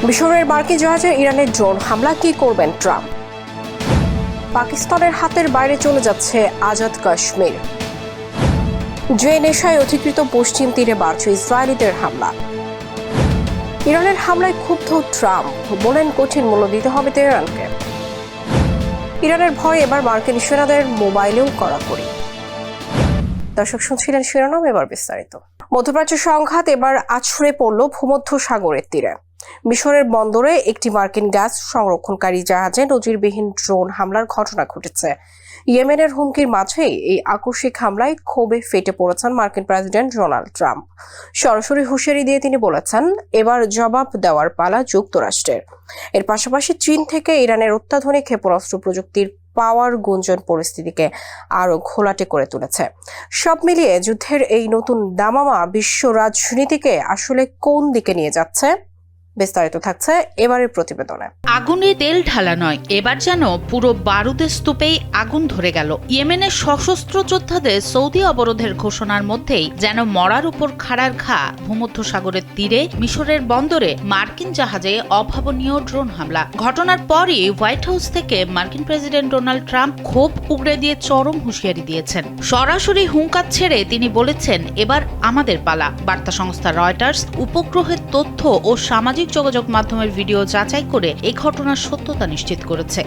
মিশরের মার্কিন জাহাজে ইরানের ড্রোন হামলা কি করবেন ট্রাম্প? পাকিস্তানের হাতের বাইরে চলে যাচ্ছে আজাদ কাশ্মীর। যে নেশায় অধিকৃত পশ্চিম তীরে বাড়ছে ইসরায়েলিদের হামলা। ইরানের হামলায় ক্ষুব্ধ ট্রাম্প, বলেন কঠিন মূল্য দিতে হবে তেহরানকে। ইরানের ভয় এবার মার্কিন সেনাদের মোবাইলেও কড়াকড়ি। দর্শক শুনছিলেন শিরোনাম, এবার বিস্তারিত। মধ্যপ্রাচ্যের সংঘাত এবার আছড়ে পড়ল ভূমধ্য সাগরের তীরে। মিশরের বন্দরে একটি মার্কিন গ্যাস সংরক্ষণকারী জাহাজে নজিরবিহীন ড্রোন হামলার ঘটনা ঘটেছে। ইয়েমেনের হুমকির মাঝেই এই আকস্মিক হামলায় ক্ষোভে ফেটে পড়েছেন মার্কিন প্রেসিডেন্ট ডোনাল্ড ট্রাম্প। সরাসরি হুঁশিয়ারি দিয়ে তিনি বলেছেন, এবার জবাব দেওয়ার পালা যুক্তরাষ্ট্রের। এর পাশাপাশি চীন থেকে ইরানের অত্যাধুনিক ক্ষেপণাস্ত্র প্রযুক্তির পাওয়ার গুঞ্জন পরিস্থিতিকে আরো ঘোলাটে করে তুলেছে। সব মিলিয়ে যুদ্ধের এই নতুন দামামা বিশ্ব রাজনীতিকে আসলে কোন দিকে নিয়ে যাচ্ছে, বিস্তারিত থাকছে এবারের প্রতিবেদনে। আগুনে তেল ঢালা নয়, এবার যেন পুরো বারুদের স্তূপেই আগুন ধরে গেল। ইয়েমেনের সশস্ত্র যোদ্ধাদের সৌদি অবরোধের ঘোষণার মধ্যেই যেন মরার উপর খাড়ার ঘা ভূমধ্য সাগরের তীরে মিশরের বন্দরে মার্কিন জাহাজে অভাবনীয় ড্রোন হামলা। ঘটনার পরই হোয়াইট হাউস থেকে মার্কিন প্রেসিডেন্ট ডোনাল্ড ট্রাম্প ক্ষোভ উগড়ে দিয়ে চরম হুঁশিয়ারি দিয়েছেন। সরাসরি হুঙ্কার ছেড়ে তিনি বলেছেন, এবার আমাদের পালা। বার্তা সংস্থা রয়টার্স উপগ্রহের তথ্য ও সামাজিক যোগাযোগ মাধ্যমের ভিডিও যাচাই করে এই ঘটনার সত্যতা নিশ্চিত করেছে।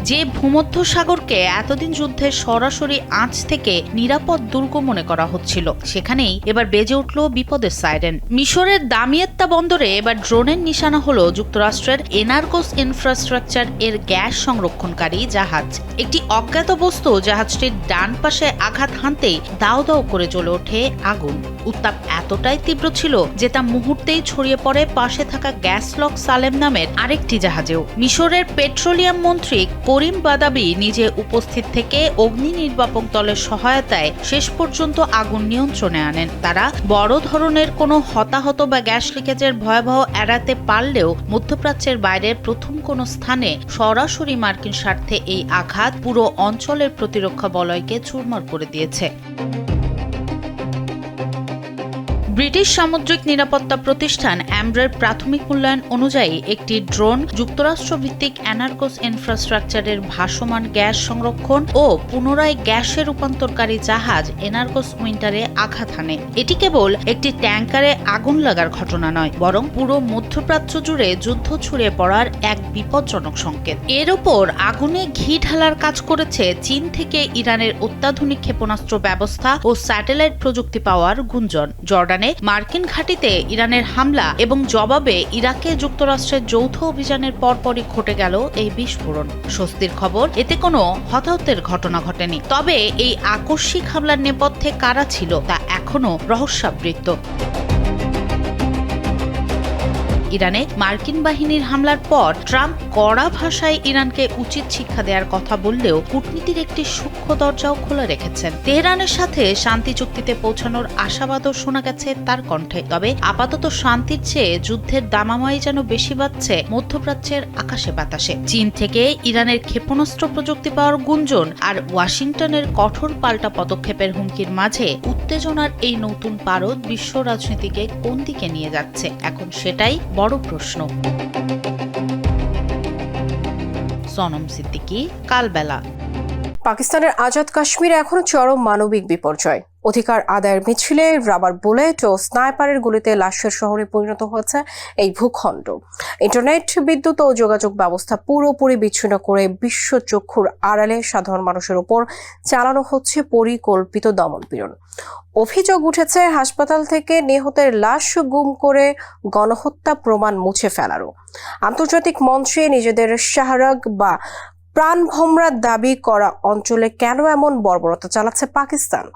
যে ভূমধ্য সাগরকে এতদিন যুদ্ধের সরাসরি আঁচ থেকে নিরাপদ দুর্গ মনে করা হচ্ছিল, সেখানেই এবার বেজে উঠল বিপদের সাইরেন। মিশরের দামিয়েত্তা বন্দরে এবার ড্রোনের নিশানা হলো যুক্তরাষ্ট্রের এনার্গোস ইনফ্রাস্ট্রাকচার এর গ্যাস সংরক্ষণকারী জাহাজ। একটি অজ্ঞাত বস্তু জাহাজটির ডান পাশে আঘাত হানতেই দাও দাও করে জ্বলে ওঠে আগুন। উত্তাপ এতটাই তীব্র ছিল যে তা মুহূর্তেই ছড়িয়ে পড়ে পাশে থাকা গ্যাসলক সালেম নামের আরেকটি জাহাজেও। মিশরের পেট্রোলিয়াম মন্ত্রী করিম বাদাবি নিজে উপস্থিত থেকে অগ্নি নির্বাপক দলের সহায়তায় শেষ পর্যন্ত আগুন নিয়ন্ত্রণে আনেন। তারা বড় ধরনের কোনো হতাহত বা গ্যাস লিকেজের ভয়াবহ এড়াতে পারলেও মধ্যপ্রাচ্যের বাইরের প্রথম কোনো স্থানে সরাসরি মার্কিন স্বার্থে এই আঘাত পুরো অঞ্চলের প্রতিরক্ষা বলয়কে চুরমার করে দিয়েছে। ব্রিটিশ সামুদ্রিক নিরাপত্তা প্রতিষ্ঠান অ্যামব্রের প্রাথমিক মূল্যায়ন অনুযায়ী একটি ড্রোন যুক্তরাষ্ট্র ভিত্তিক এনার্গোস ইনফ্রাস্ট্রাকচারের ভাসমান গ্যাস সংরক্ষণ ও পুনরায় গ্যাসে রূপান্তরকারী জাহাজ এনার্গোস উইন্টারে আঘাত হানে। এটি কেবল একটি ট্যাঙ্কারে আগুন লাগার ঘটনা নয়, বরং পুরো মধ্যপ্রাচ্য জুড়ে যুদ্ধ ছড়িয়ে পড়ার এক বিপজ্জনক সংকেত। এর ওপর আগুনে ঘি ঢালার কাজ করেছে চীন থেকে ইরানের অত্যাধুনিক ক্ষেপণাস্ত্র ব্যবস্থা ও স্যাটেলাইট প্রযুক্তি পাওয়ার গুঞ্জন। জর্ডানে মার্কিন ঘাঁটিতে ইরানের হামলা এবং জবাবে ইরাকে যুক্তরাষ্ট্রের যৌথ অভিযানের পরপরই ঘটে গেল এই বিস্ফোরণ। স্বস্তির খবর, এতে কোনো হতাহতের ঘটনা ঘটেনি। তবে এই আকস্মিক হামলার নেপথ্যে কারা ছিল তা এখনো রহস্যাবৃত। ইরানে মার্কিন বাহিনীর হামলার পর ট্রাম্প কড়া ভাষায় ইরানকে উচিত শিক্ষা দেওয়ার কথা বললেও কূটনীতির একটি সূক্ষ্ম দরজাও খোলা রেখেছেন। তেহরানের সাথে শান্তি চুক্তিতে পৌঁছানোর আশাবাদও শোনা গেছে তার কণ্ঠে। তবে আপাতত শান্তির চেয়ে যুদ্ধের দামামাই যেন বেশি বাজছে মধ্যপ্রাচ্যের আকাশে বাতাসে। চীন থেকে ইরানের ক্ষেপণাস্ত্র প্রযুক্তি পাওয়ার গুঞ্জন আর ওয়াশিংটনের কঠোর পাল্টা পদক্ষেপের হুমকির মাঝে উত্তেজনার এই নতুন পারদ বিশ্ব রাজনীতিকে কোন দিকে নিয়ে যাচ্ছে, এখন সেটাই বড় প্রশ্ন। সনম সিদ্দিকী, কালবেলা। পাকিস্তানের আজাদ কাশ্মীরে এখন চরম মানবিক বিপর্যয়। অধিকার আদায়ের মিছিলে রাবার বুলেট ও স্নাইপারের গুলিতে লাশের শহরে পরিণত হয়েছে এই ভূখণ্ড। ইন্টারনেট, বিদ্যুৎ ও যোগাযোগ ব্যবস্থা পুরোপুরি বিচ্ছিন্ন করে বিশ্ব চক্ষুর আড়ালে সাধারণ মানুষের উপর চালানো হচ্ছে পরিকল্পিত দমনপীড়ন। অভিযোগ উঠেছে হাসপাতাল থেকে নিহতের লাশ গুম করে গণহত্যা প্রমাণ মুছে ফেলারও। আন্তর্জাতিক মঞ্চে নিজেদের শাহরাগ বা প্রাণভোমরা দাবি করা অঞ্চলে কেন এমন বর্বরতা চালাচ্ছে পাকিস্তান?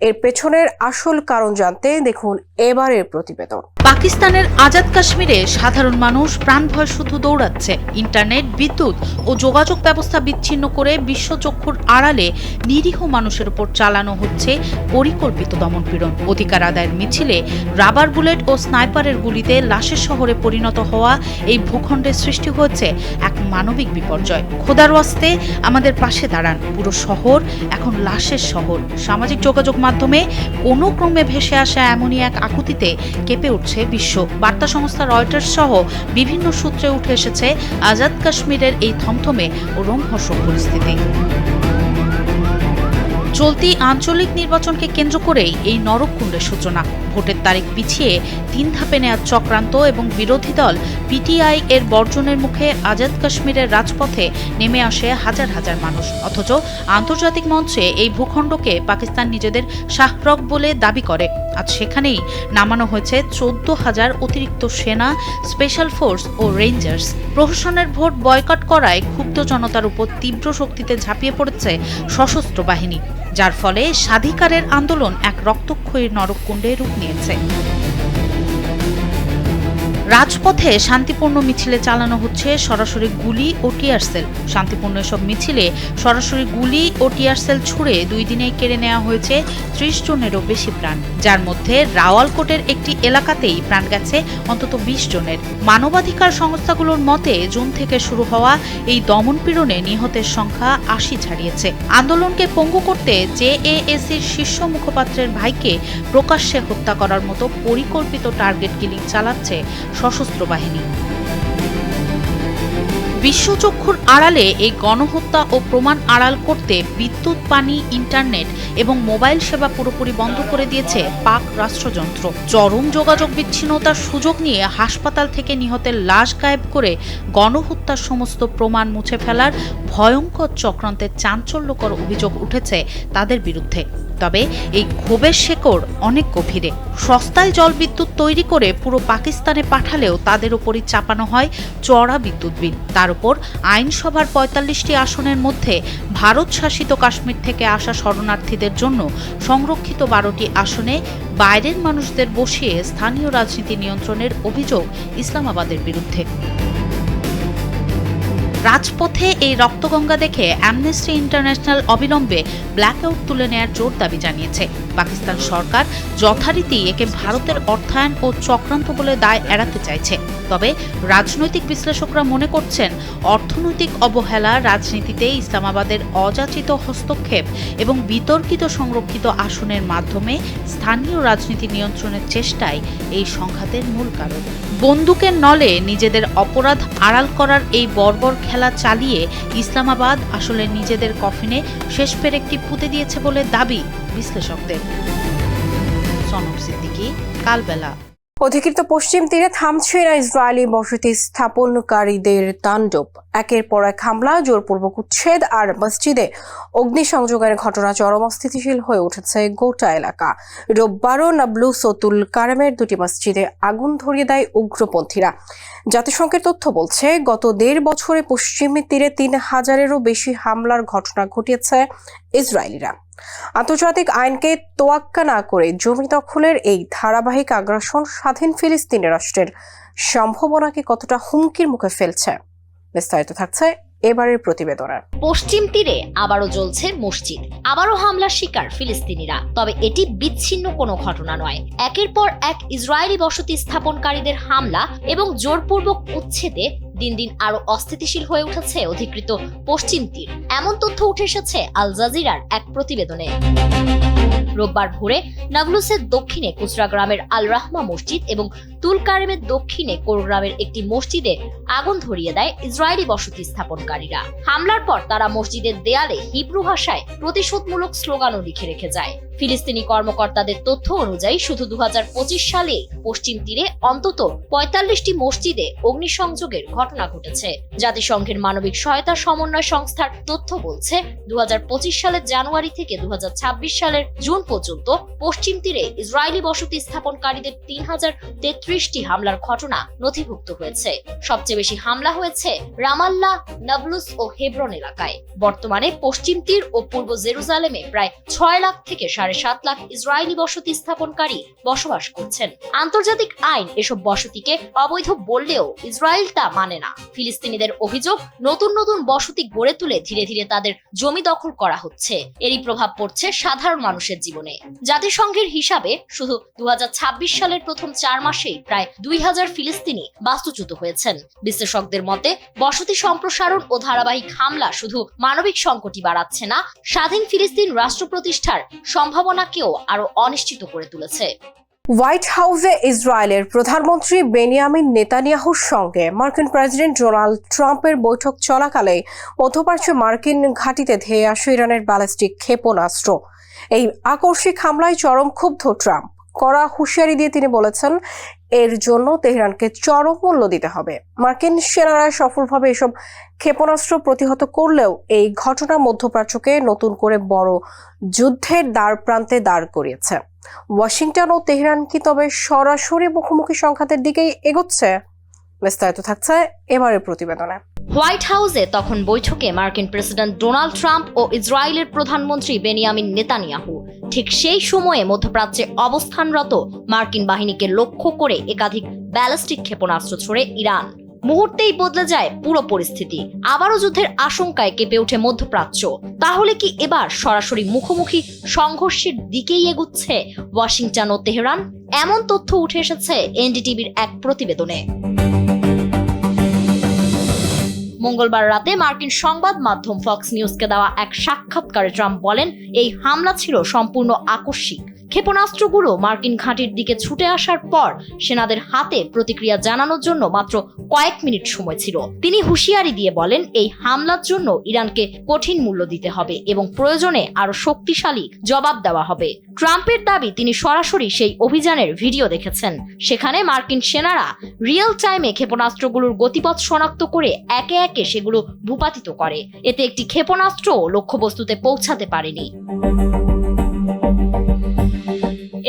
এর পেছনের আসল কারণ জানতে দেখুন এবারের প্রতিবেদন। পাকিস্তানের আজাদ কাশ্মীরে সাধারণ মানুষ প্রাণভয় শুধু দৌড়াচ্ছে। ইন্টারনেট, বিদ্যুৎ ও যোগাযোগ ব্যবস্থা বিচ্ছিন্ন করে বিশ্বচক্ষুর আড়ালে নিরীহ মানুষের উপর চালানো হচ্ছে পরিকল্পিত দমনপীড়ন। অধিকার আদায়ের মিছিলে রাবার বুলেট ও স্নাইপারের গুলিতে লাশের শহরে পরিণত হওয়া এই ভূখণ্ডে সৃষ্টি হয়েছে এক মানবিক বিপর্যয়। খোদার ওয়াস্তে আমাদের পাশে দাঁড়ান, পুরো শহর এখন লাশের শহর। সামাজিক যোগাযোগ মাধ্যমে কোনো ক্রমে ভেসে আসা এমনই এক আকুতিতে কেঁপে উঠছে বিশ্ব। বার্তা সংস্থা রয়টার্স সহ বিভিন্ন সূত্রে উঠে এসেছে আজাদ কাশ্মীরের এই থমথমে ও রোমহর্ষক পরিস্থিতি। চলতি আঞ্চলিক নির্বাচনকে কেন্দ্র করেই এই নরককুণ্ডের সূচনা। ভোটের তারিখ পিছিয়ে 3 ধাপে নেওয়ার চক্রান্ত এবং বিরোধী দল পিটিআই এর বর্জনের মুখে আজাদ কাশ্মীরের রাজপথে নেমে আসে হাজার হাজার মানুষ। অথচ আন্তর্জাতিক মঞ্চে এই ভূখণ্ডকে পাকিস্তান নিজেদের শাহরগ বলে দাবি করে। আজ সেখানেই নামানো হয়েছে 14,000 অতিরিক্ত সেনা, স্পেশাল ফোর্স ও রেঞ্জার্স। প্রহসনের ভোট বয়কট করায় ক্ষুব্ধ জনতার উপর তীব্র শক্তিতে ঝাঁপিয়ে পড়েছে সশস্ত্র বাহিনী, যার ফলে স্বাধিকারের আন্দোলন এক রক্তক্ষয়ী নরককুণ্ডে রূপ নিয়েছে। রাজপথে শান্তিপূর্ণ মিছিলে চালানো হচ্ছে সরাসরি গুলি ও টিয়ারসেল। শান্তিপূর্ণ এসব মিছিলে সরাসরি গুলি ও টিয়ারসেল ছুড়ে 2 দিনেই কেড়ে নেওয়া হয়েছে 30 জনেরও বেশি প্রাণ, যার মধ্যে রাওয়ালকোটের একটি এলাকাতেই প্রাণ গেছে অন্তত 20 জনের। মানবাধিকার সংস্থাগুলোর মতে জুন থেকে শুরু হওয়া এই দমনপীড়নে নিহতের সংখ্যা 80 ছাড়িয়েছে। আন্দোলনকে পঙ্গু করতে জেএএসির শীর্ষ মুখপাত্রের ভাইকে প্রকাশ্যে হত্যা করার মতো পরিকল্পিত টার্গেট কিলিং চালাচ্ছে সশস্ত্র বাহিনী। বিশ্বচক্ষুর আড়ালে এই গণহত্যা ও প্রমাণ আড়াল করতে বিদ্যুৎ, পানি, ইন্টারনেট এবং মোবাইল সেবা পুরোপুরি বন্ধ করে দিয়েছে পাক রাষ্ট্রযন্ত্র। চরম যোগাযোগ বিচ্ছিন্নতার সুযোগ নিয়ে হাসপাতাল থেকে নিহতের লাশ গায়েব করে গণহত্যার সমস্ত প্রমাণ মুছে ফেলার ভয়ঙ্কর চক্রান্তের চাঞ্চল্যকর অভিযোগ উঠেছে তাদের বিরুদ্ধে। তবে এই ক্ষোভের শেকড় অনেক গভীরে। সস্তায় জলবিদ্যুৎ তৈরি করে পুরো পাকিস্তানে পাঠালেও তাদের উপরই চাপানো হয় চড়া বিদ্যুৎ বিল। তার উপর আইনসভার 45টি আসনের মধ্যে ভারত শাসিত কাশ্মীর থেকে আসা শরণার্থীদের জন্য সংরক্ষিত 12টি আসনে বাইরের মানুষদের বসিয়ে স্থানীয় রাজনীতি নিয়ন্ত্রণের অভিযোগ ইসলামাবাদের বিরুদ্ধে। রাজপথে এই রক্তগঙ্গা দেখে অ্যামনেস্টি ইন্টারন্যাশনাল অবিলম্বে ব্ল্যাকআউট তুলে নেয়ার জোর দাবি জানিয়েছে। পাকিস্তান সরকার যথারীতি একে ভারতের অর্থায়ন ও চক্রান্ত বলে দায় এড়াতে চাইছে। তবে রাজনৈতিক বিশ্লেষকরা মনে করছেন, অর্থনৈতিক অবহেলা, রাজনীতিতে ইসলামাবাদের অযাচিত হস্তক্ষেপ এবং বিতর্কিত সংরক্ষিত আসনের মাধ্যমে স্থানীয় রাজনীতি নিয়ন্ত্রণের চেষ্টাই এই সংঘাতের মূল কারণ। বন্দুকের নলে নিজেদের অপরাধ আড়াল করার এই বর্বর খেলা চালিয়ে ইসলামাবাদ আসলে নিজেদের কফিনে শেষ পেরেকটি পুঁতে দিয়েছে বলে দাবি বিশ্লেষকদের। সনম সিদ্দিকী, কালবেলা। অধিকৃত পশ্চিম তীরে থামছে না ইসরায়েলি বসতি স্থাপনকারীদের তাণ্ডব। একের পর এক হামলা, জোরপূর্বক উচ্ছেদ আর মসজিদে অগ্নিসংযোগের ঘটনা চরম অস্থিতিশীল হয়ে উঠেছে গোটা এলাকা। রোববারও নাবলুস ও তুল কারেমের 2টি মসজিদে আগুন ধরিয়ে দেয় উগ্রপন্থীরা। জাতিসংঘের তথ্য বলছে, গত 1.5 বছরে পশ্চিম তীরে 3000-এরও বেশি হামলার ঘটনা ঘটিয়েছে ইসরায়েলিরা। আন্তর্জাতিক আইনকে তোয়াক্কা না করে জমি দখলের এই ধারাবাহিক আগ্রাসন স্বাধীন ফিলিস্তিনি রাষ্ট্রের সম্ভাবনাকে কতটা হুমকির মুখে ফেলছে, বিস্তারিত থাকছে এবারের প্রতিবেদনে। পশ্চিম তীরে আবারও জ্বলছে মসজিদ, আবারও হামলার শিকার ফিলিস্তিনিরা। তবে এটি বিচ্ছিন্ন কোনো ঘটনা নয়। একের পর এক ইসরায়েলি বসতি স্থাপনকারীদের হামলা এবং জোরপূর্বক উচ্ছেদে দিন দিন আরো অস্থিতিশীল হয়ে উঠেছে অধিকৃত পশ্চিম তীর। এমন তথ্য উঠে এসেছে আল জাজিরার এক প্রতিবেদনে। রোববার ভোরে নাবলুসের দক্ষিণে কুসরা গ্রামের আল রাহমা মসজিদ এবং তুল কারেমের দক্ষিণে কোর গ্রামের একটি মসজিদে আগুন ধরিয়ে দেয় ইসরায়েলি বসতি স্থাপনকারীরা। হামলার পর তারা মসজিদের দেয়ালে হিব্রু ভাষায় প্রতিশোধমূলক স্লোগানও লিখে রেখে যায়। ফিলিস্তিনি কর্মকর্তাদের তথ্য অনুযায়ী শুধু 2025 সালে পশ্চিম তীরে অন্তত 45টি মসজিদে অগ্নিসংযোগের ঘটনা ঘটেছে। জাতিসংঘের মানবিক সহায়তা সমন্বয় সংস্থার তথ্য বলছে, 2025 সালের জানুয়ারি থেকে 2026 সালের জুন পর্যন্ত পশ্চিম তীরে ইসরায়েলি বসতি স্থাপনকারীদের 3033টি হামলার ঘটনা নথিভুক্ত হয়েছে। সবচেয়ে বেশি হামলা হয়েছে রামাল্লাহ, নাবলুস ও হেব্রন এলাকায়। বর্তমানে পশ্চিম তীর ও পূর্ব জেরুজালেমে প্রায় 6 লাখ থেকে 7.5 লাখ ইসরায়েলি বসতি স্থাপনকারী বসবাস করছেন। আন্তর্জাতিক আইন এসব বসতিকে অবৈধ বললেও ইসরায়েল তা মানে না। ফিলিস্তিনিদের অভিযোগ, নতুন নতুন বসতি গড়ে তুলে ধীরে ধীরে তাদের জমি দখল করা হচ্ছে। এরই প্রভাব পড়ছে সাধারণ মানুষের জীবনে। জাতিসংঘের হিসাবে শুধু 2026 সালের প্রথম 4 মাসেই প্রায় 2000 ফিলিস্তিনি বাস্তুচ্যুত হয়েছেন। বিশ্লেষকদের মতে, বসতি সম্প্রসারণ ও ধারাবাহিক হামলা শুধু মানবিক সংকটই বাড়াচ্ছে না, স্বাধীন ফিলিস্তিন রাষ্ট্র প্রতিষ্ঠার সম্ভাবনা সম্ভাবনাকেও আরো অনিশ্চিত করে তুলেছে। হোয়াইট হাউসে ইসরায়েলের প্রধানমন্ত্রী বেনিয়ামিন নেতানিয়াহুর সঙ্গে মার্কিন প্রেসিডেন্ট ডোনাল্ড ট্রাম্পের বৈঠক চলাকালে মধ্যপ্রাচ্যে মার্কিন ঘাঁটিতে ধেয়ে আসে ইরানের ব্যালিস্টিক ক্ষেপণাস্ত্র। এই আকস্মিক হামলায় চরম ক্ষুব্ধ ট্রাম্প। কড়া হুঁশিয়ারি দিয়ে তিনি বলেছেন, এর জন্য তেহরানকে চরম মূল্য দিতে হবে। মার্কিন সেনারা সফলভাবে এসব ক্ষেপণাস্ত্র প্রতিহত করলেও এই ঘটনা মধ্যপ্রাচ্যকে নতুন করে বড় যুদ্ধের দ্বারপ্রান্তে দাঁড় করিয়েছে। ওয়াশিংটন ও তেহরান কি তবে সরাসরি মুখোমুখি সংঘাতের দিকেই এগোচ্ছে? বিস্তারিত থাকছে এবারের প্রতিবেদনে। হোয়াইট হাউসে তখন বৈঠকে মার্কিন প্রেসিডেন্ট ডোনাল্ড ট্রাম্প ও ইসরায়েলের প্রধানমন্ত্রী বেনিয়ামিন নেতানিয়াহু। ঠিক সেই সময়ে মধ্যপ্রাচ্যে অবস্থানরত মার্কিন বাহিনীকে লক্ষ্য করে একাধিক ব্যালিস্টিক ক্ষেপণাস্ত্র ছোড়ে ইরান। মুহূর্তেই বদলে যায় পুরো পরিস্থিতি। আবারও যুদ্ধের আশঙ্কায় কেঁপে ওঠে মধ্যপ্রাচ্য। তাহলে কি এবার সরাসরি মুখোমুখি সংঘর্ষের দিকেই এগুচ্ছে ওয়াশিংটন ও তেহরান? এমন তথ্য উঠে এসেছে এনডিটিভির এক প্রতিবেদনে। মঙ্গলবার রাতে মার্কিন সংবাদ মাধ্যম ফক্স নিউজকে দেওয়া এক সাক্ষাৎকারে ট্রাম্প বলেন, এই হামলা ছিল সম্পূর্ণ আকস্মিক। ক্ষেপণাস্ত্রগুলো মার্কিন ঘাঁটির দিকে ছুটে আসার পর সেনাদের হাতে প্রতিক্রিয়া জানানোর জন্য মাত্র কয়েক মিনিট সময় ছিল। তিনি হুঁশিয়ারি দিয়ে বলেন, এই হামলার জন্য ইরানকে কঠিন মূল্য দিতে হবে এবং প্রয়োজনে আরো শক্তিশালী জবাব দেওয়া হবে। ট্রাম্পের দাবি, তিনি সরাসরি সেই অভিযানের ভিডিও দেখেছেন। সেখানে মার্কিন সেনারা রিয়েল টাইমে ক্ষেপণাস্ত্রগুলোর গতিপথ শনাক্ত করে একে একে সেগুলো ভূপাতিত করে। এতে একটি ক্ষেপণাস্ত্র লক্ষ্যবস্তুতে পৌঁছাতে পারেনি।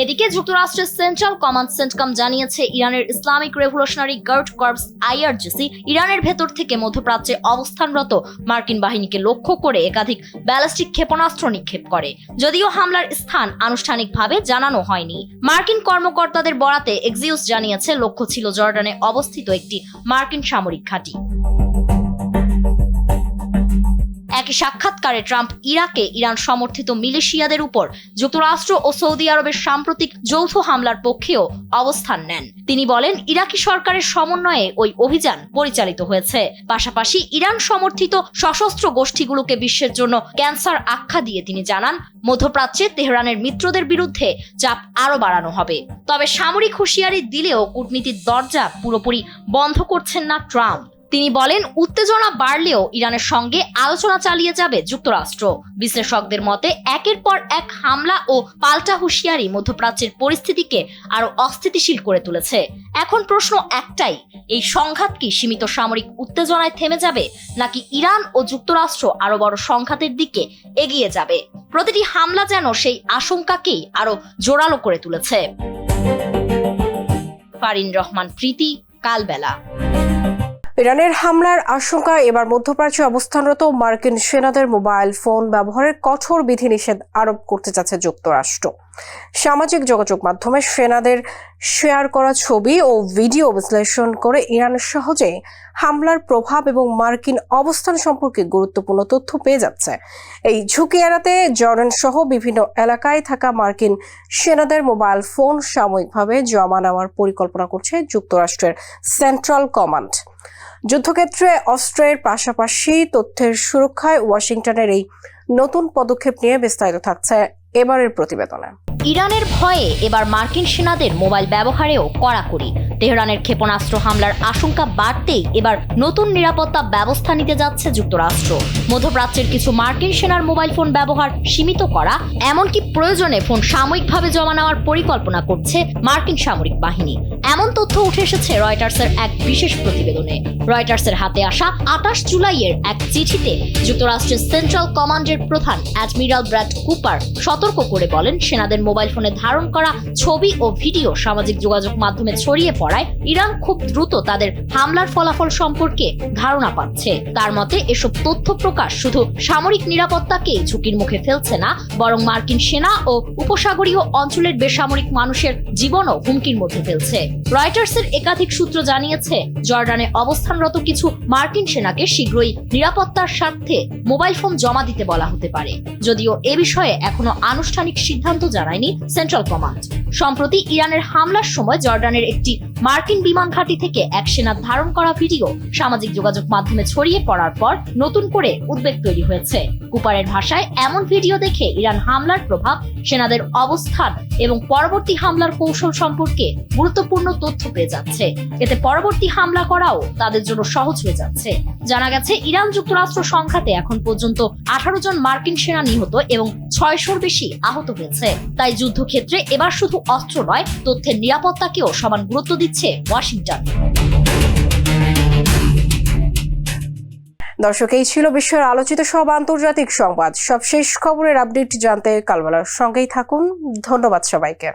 এদিকে যুক্তরাষ্ট্রের সেন্ট্রাল কমান্ড সেন্টকম জানিয়েছে, ইরানের Islamic revolutionary guard corps IRGC ইরানের ভেতর থেকে মধ্যপ্রাচ্যে অবস্থানরত মার্কিন বাহিনীকে লক্ষ্য করে একাধিক ব্যালিস্টিক ক্ষেপণাস্ত্র নিক্ষেপ করে। যদিও হামলার স্থান আনুষ্ঠানিকভাবে জানানো হয়নি। মার্কিন কর্মকর্তাদের বরাতে এক্সিওস জানিয়েছে, লক্ষ্য ছিল জর্ডানে অবস্থিত একটি মার্কিন সামরিক ঘাঁটি। একই সাক্ষাৎকারে ট্রাম্প ইরাকে ইরান সমর্থিত মিলিশিয়াদের উপর যুক্তরাষ্ট্র ও সৌদি আরবের সাম্প্রতিক যৌথ হামলার পক্ষেও অবস্থান নেন। তিনি বলেন, ইরাকি সরকারের সমন্বয়ে ওই অভিযান পরিচালিত হয়েছে। পাশাপাশি ইরান সমর্থিত সশস্ত্র গোষ্ঠীগুলোকে বিশ্বের জন্য ক্যান্সার আখ্যা দিয়ে তিনি জানান, মধ্যপ্রাচ্যে তেহরানের মিত্রদের বিরুদ্ধে চাপ আরো বাড়ানো হবে। তবে সামরিক হুঁশিয়ারি দিলেও কূটনীতির দরজা পুরোপুরি বন্ধ করছেন না ট্রাম্প। তিনি বলেন, উত্তেজনা বাড়লেও ইরানের সঙ্গে আলোচনা চালিয়ে যাবে যুক্তরাষ্ট্র। বিশ্লেষকদের মতে একের পর এক হামলা ও পাল্টা হুঁশিয়ারি মধ্যপ্রাচ্যের পরিস্থিতিকে আরো অস্থিতিশীল করে তুলেছে। এখন প্রশ্ন একটাই, এই সংঘাত কি সীমিত সামরিক উত্তেজনায় থেমে যাবে, নাকি ইরান ও যুক্তরাষ্ট্র আরো বড় সংঘাতের দিকে এগিয়ে যাবে? প্রতিটি হামলা যেন সেই আশঙ্কাকেই আরো জোরালো করে তুলেছে। ফারিন রহমান প্রীতি, কালবেলা। ইরানের হামলার আশঙ্কায় এবার মধ্যপ্রাচ্যে অবস্থানরত মার্কিন সেনাদের মোবাইল ফোন ব্যবহারের কঠোর বিধিনিষেধ আরোপ করতে যাচ্ছে যুক্তরাষ্ট্র। সামাজিক যোগাযোগ মাধ্যমে সেনাদের শেয়ার করা ছবি ও ভিডিও বিশ্লেষণ করে ইরান সহজে হামলার প্রভাব এবং মার্কিন অবস্থান সম্পর্কে গুরুত্বপূর্ণ তথ্য পেয়ে যাচ্ছে। এই ঝুঁকি এড়াতে জর্ডান সহ বিভিন্ন এলাকায় থাকা মার্কিন সেনাদের মোবাইল ফোন সাময়িকভাবে জমা নেওয়ার পরিকল্পনা করছে যুক্তরাষ্ট্রের সেন্ট্রাল কমান্ড। যুদ্ধক্ষেত্রে অস্ত্রের পাশাপাশি তথ্যের সুরক্ষায় ওয়াশিংটনের এই নতুন পদক্ষেপ নিয়ে বিস্তারিত থাকছে এবারের প্রতিবেদনে। ইরানের ভয়ে এবার মার্কিন সেনাদের মোবাইল ব্যবহারেও কড়াকড়ি। তেহরানের ক্ষেপণাস্ত্র হামলার আশঙ্কা বাড়তেই এবার নতুন নিরাপত্তা ব্যবস্থা নিতে যাচ্ছে যুক্তরাষ্ট্র। মধ্যপ্রাচ্যের কিছু মার্কিন সেনার মোবাইল ফোন ব্যবহার সীমিত করা, এমনকি প্রয়োজনে ফোন সাময়িকভাবে জমা নেওয়ার পরিকল্পনা করছে মার্কিন সামরিক বাহিনী। এমন তথ্য উঠে এসেছে রয়টার্সের এক বিশেষ প্রতিবেদনে। রয়টার্সের হাতে আসা 28 জুলাইয়ের এক চিঠিতে যুক্তরাষ্ট্রের সেন্ট্রাল কমান্ডের প্রধান অ্যাডমিরাল ব্র্যাড কুপার সতর্ক করে বলেন, সেনাদের মোবাইল ফোনে ধারণ করা ছবি ও ভিডিও সামাজিক যোগাযোগ মাধ্যমে ছড়িয়ে পড়ায় ইরান খুব দ্রুত তাদের হামলার ফলাফল সম্পর্কে ধারণা পাচ্ছে। তার মতে এসব তথ্য প্রকাশ শুধু সামরিক নিরাপত্তাকেই ঝুঁকির মুখে ফেলছে না, বরং মার্কিন সেনা ও উপসাগরীয় অঞ্চলের বেসামরিক মানুষের জীবনও হুমকির মধ্যে ফেলছে। রয়টার্সের একাধিক সূত্র জানিয়েছে, জর্ডানে অবস্থানরত কিছু মার্কিন সেনাকে শীঘ্রই নিরাপত্তার স্বার্থে মোবাইল ফোন জমা দিতে বলা হতে পারে, যদিও এ বিষয়ে এখনো আনুষ্ঠানিক সিদ্ধান্ত জানায়নি সেন্ট্রাল কমান্ড। সম্প্রতি ইরানের হামলার সময় জর্ডানের একটি মার্কিন বিমান ঘাঁটি থেকে এক সেনার ধারণ করা ভিডিও সামাজিক যোগাযোগ মাধ্যমে ছড়িয়ে পড়ার পর নতুন করে উদ্বেগ তৈরি হয়েছে। কুপারের ভাষায়, এমন ভিডিও দেখে ইরান হামলার প্রভাব, সেনাদের অবস্থান এবং পরবর্তী হামলার কৌশল সম্পর্কে গুরুত্বপূর্ণ তথ্য পেয়ে যাচ্ছে। এতে পরবর্তী হামলা করাও তাদের জন্য সহজ হয়ে যাচ্ছে। জানা গেছে, ইরান যুক্তরাষ্ট্র সংঘাতে এখন পর্যন্ত 18 জন মার্কিন সেনা নিহত এবং 600-র বেশি আহত হয়েছে। তাই যুদ্ধক্ষেত্রে এবার শুধু অস্ত্র নয়, তথ্যের নিরাপত্তাকেও সমান গুরুত্ব দিচ্ছে ওয়াশিংটন। দর্শক, এই ছিল বিশ্বের আলোচিত সব আন্তর্জাতিক সংবাদ। সবশেষ খবরের আপডেট জানতে কালবেলার সঙ্গেই থাকুন। ধন্যবাদ সবাইকে।